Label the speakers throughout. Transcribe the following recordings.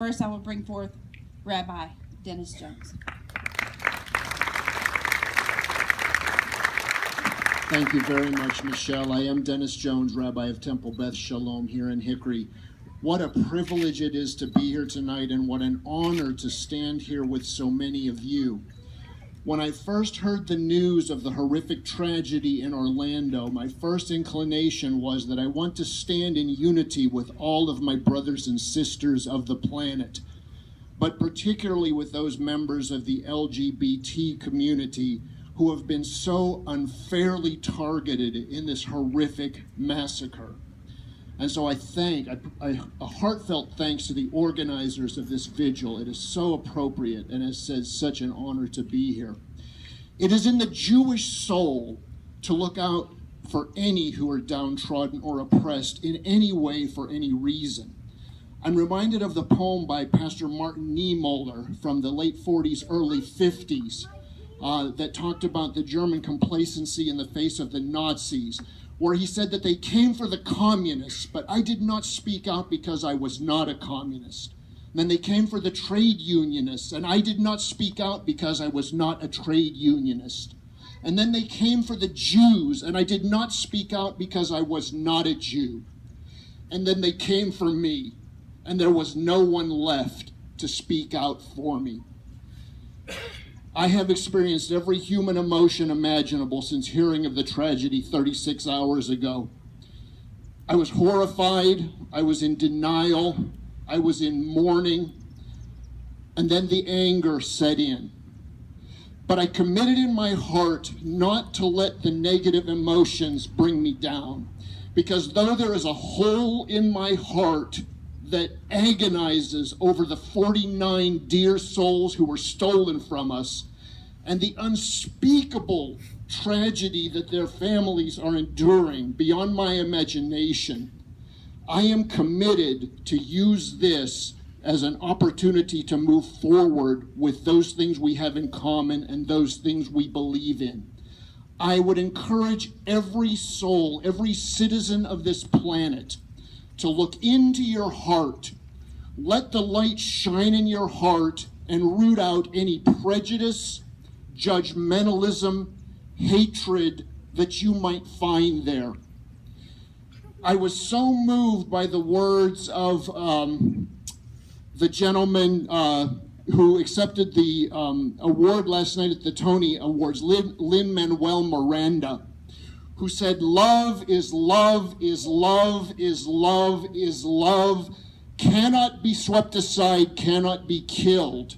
Speaker 1: First, I will bring forth Rabbi Dennis Jones.
Speaker 2: Thank you very much, Michelle. I am Dennis Jones, Rabbi of Temple Beth Shalom here in Hickory. What a privilege it is to be here tonight, and what an honor to stand here with so many of you. When I first heard the news of the horrific tragedy in Orlando, my first inclination was that I want to stand in unity with all of my brothers and sisters of the planet, but particularly with those members of the LGBT community who have been so unfairly targeted in this horrific massacre. And so a heartfelt thanks to the organizers of this vigil. It is so appropriate and, as said, such an honor to be here. It is in the Jewish soul to look out for any who are downtrodden or oppressed in any way for any reason. I'm reminded of the poem by Pastor Martin Niemöller from the late 40s, early 50s, that talked about the German complacency in the face of the Nazis, where he said that they came for the communists, but I did not speak out because I was not a communist. And then they came for the trade unionists, and I did not speak out because I was not a trade unionist. And then they came for the Jews, and I did not speak out because I was not a Jew. And then they came for me, and there was no one left to speak out for me. I have experienced every human emotion imaginable since hearing of the tragedy 36 hours ago. I was horrified, I was in denial, I was in mourning, and then the anger set in. But I committed in my heart not to let the negative emotions bring me down, because though there is a hole in my heart that agonizes over the 49 dear souls who were stolen from us, and the unspeakable tragedy that their families are enduring beyond my imagination, I am committed to use this as an opportunity to move forward with those things we have in common and those things we believe in. I would encourage every soul, every citizen of this planet, to look into your heart. Let the light shine in your heart and root out any prejudice, judgmentalism, hatred that you might find there. I was so moved by the words of the gentleman who accepted the award last night at the Tony Awards, Lin-Manuel Miranda, who said, "Love is love is love is love is love, cannot be swept aside, cannot be killed."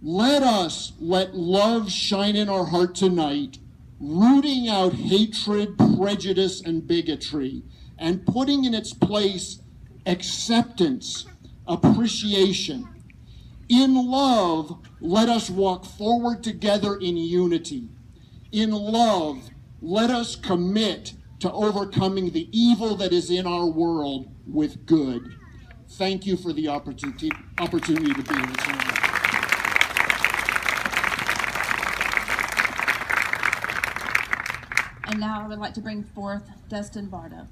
Speaker 2: Let us let love shine in our heart tonight, rooting out hatred, prejudice, and bigotry, and putting in its place acceptance, appreciation. In love, let us walk forward together in unity. In love, let us commit to overcoming the evil that is in our world with good. Thank you for the opportunity to be here tonight.
Speaker 1: And now I would like to bring forth Dustin Bardo.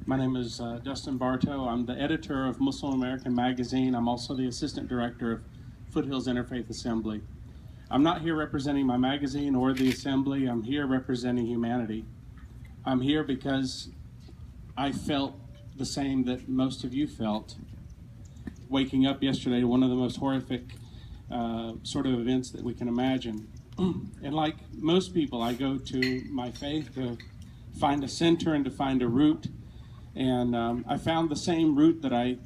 Speaker 3: My name is Dustin Bartow. I'm the editor of Muslim American Magazine. I'm also the assistant director of Foothills Interfaith Assembly. I'm not here representing my magazine or the assembly. I'm here representing humanity. I'm here because I felt the same that most of you felt. Waking up yesterday, one of the most horrific sort of events that we can imagine. And like most people, I go to my faith to find a center and to find a root. And I found the same root that I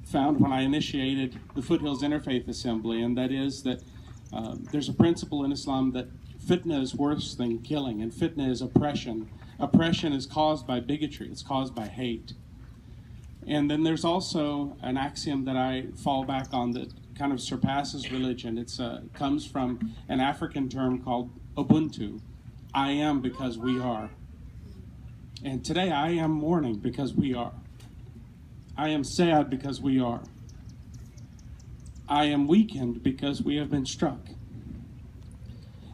Speaker 3: found when I initiated the Foothills Interfaith Assembly, and that is that there's a principle in Islam that fitna is worse than killing, and fitna is oppression. Oppression is caused by bigotry, it's caused by hate. And then there's also an axiom that I fall back on that kind of surpasses religion. It comes from an African term called Ubuntu. I am because we are. And today I am mourning because we are. I am sad because we are. I am weakened because we have been struck.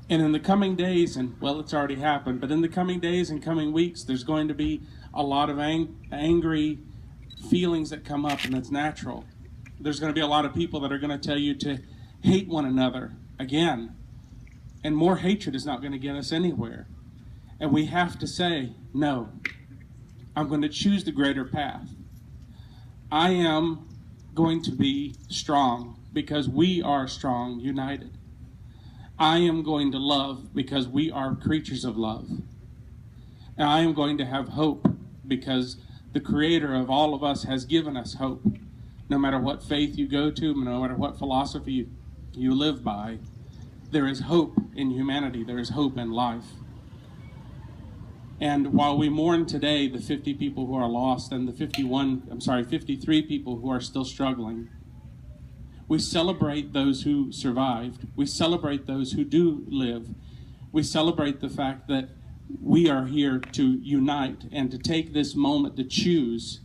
Speaker 3: And in the coming days, and well, it's already happened, but in the coming days and coming weeks, there's going to be a lot of angry feelings that come up, and that's natural. There's going to be a lot of people that are going to tell you to hate one another again. And more hatred is not going to get us anywhere. And we have to say, no, I'm going to choose the greater path. I am going to be strong because we are strong, united. I am going to love because we are creatures of love. And I am going to have hope because the Creator of all of us has given us hope. No matter what faith you go to, no matter what philosophy you live by, there is hope in humanity. There is hope in life. And while we mourn today the 50 people who are lost and the 53 people who are still struggling, we celebrate those who survived. We celebrate those who do live. We celebrate the fact that we are here to unite and to take this moment to choose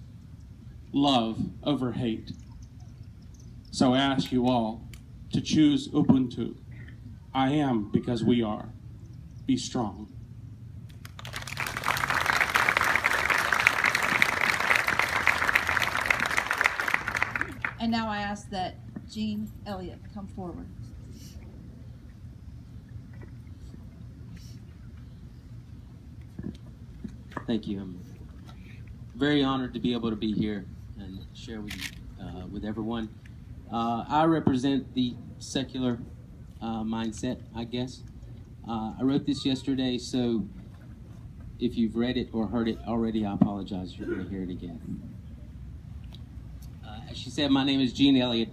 Speaker 3: love over hate. So I ask you all to choose Ubuntu. I am because we are. Be strong.
Speaker 1: And now I ask that Jean Elliott come forward.
Speaker 4: Thank you. I'm very honored to be able to be here and share with everyone. I represent the secular mindset, I guess. I wrote this yesterday, so if you've read it or heard it already, I apologize. You're going to hear it again. As she said, my name is Jean Elliott.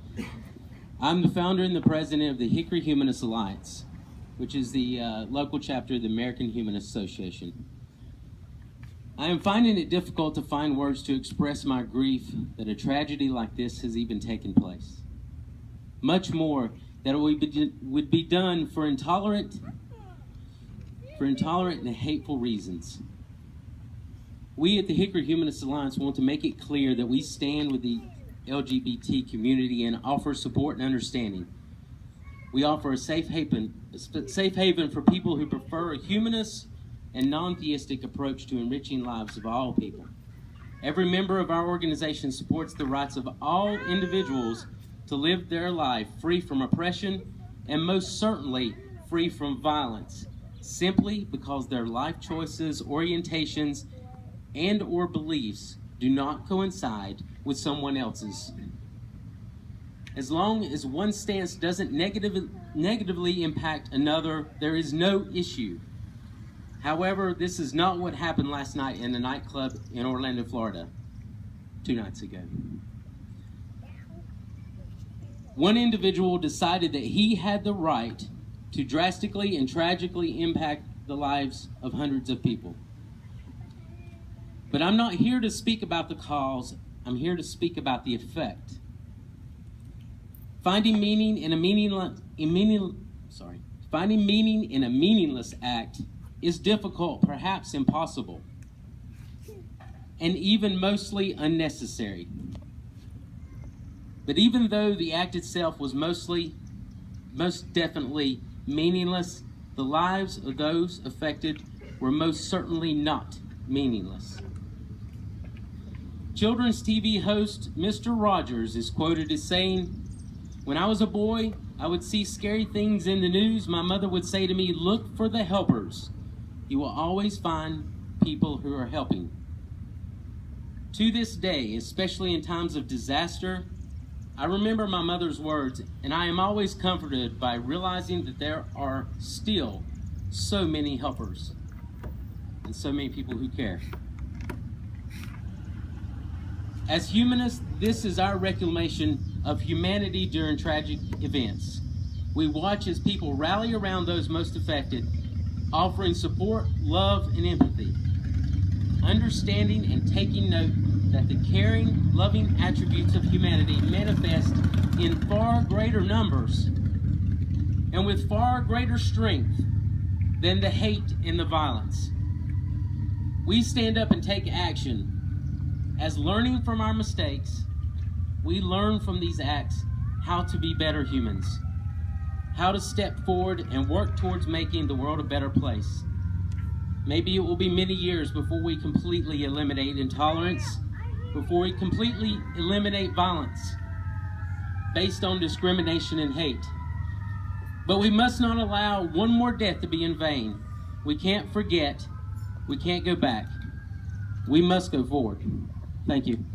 Speaker 4: I'm the founder and the president of the Hickory Humanist Alliance, which is the local chapter of the American Humanist Association. I am finding it difficult to find words to express my grief that a tragedy like this has even taken place. Much more that it would be done for intolerant and hateful reasons. We at the Hickory Humanist Alliance want to make it clear that we stand with the LGBT community and offer support and understanding. We offer a safe haven for people who prefer a humanist and non-theistic approach to enriching lives of all people. Every member of our organization supports the rights of all individuals to live their life free from oppression and most certainly free from violence, simply because their life choices, orientations, and or beliefs do not coincide with someone else's. As long as one stance doesn't negatively impact another, there is no issue. However, this is not what happened last night in the nightclub in Orlando, Florida, 2 nights ago. One individual decided that he had the right to drastically and tragically impact the lives of hundreds of people. But I'm not here to speak about the cause, I'm here to speak about the effect. Finding meaning in a meaningless act is difficult, perhaps impossible, and even mostly unnecessary. But even though the act itself was most definitely meaningless, the lives of those affected were most certainly not meaningless. Children's TV host Mr. Rogers is quoted as saying, "When I was a boy, I would see scary things in the news. My mother would say to me, 'Look for the helpers. You will always find people who are helping.'" To this day, especially in times of disaster, I remember my mother's words, and I am always comforted by realizing that there are still so many helpers and so many people who care. As humanists, this is our reclamation of humanity during tragic events. We watch as people rally around those most affected, offering support, love, and empathy, understanding and taking note that the caring, loving attributes of humanity manifest in far greater numbers and with far greater strength than the hate and the violence. We stand up and take action. As learning from our mistakes, we learn from these acts how to be better humans, how to step forward and work towards making the world a better place. Maybe it will be many years before we completely eliminate intolerance, before we completely eliminate violence based on discrimination and hate. But we must not allow one more death to be in vain. We can't forget. We can't go back. We must go forward. Thank you.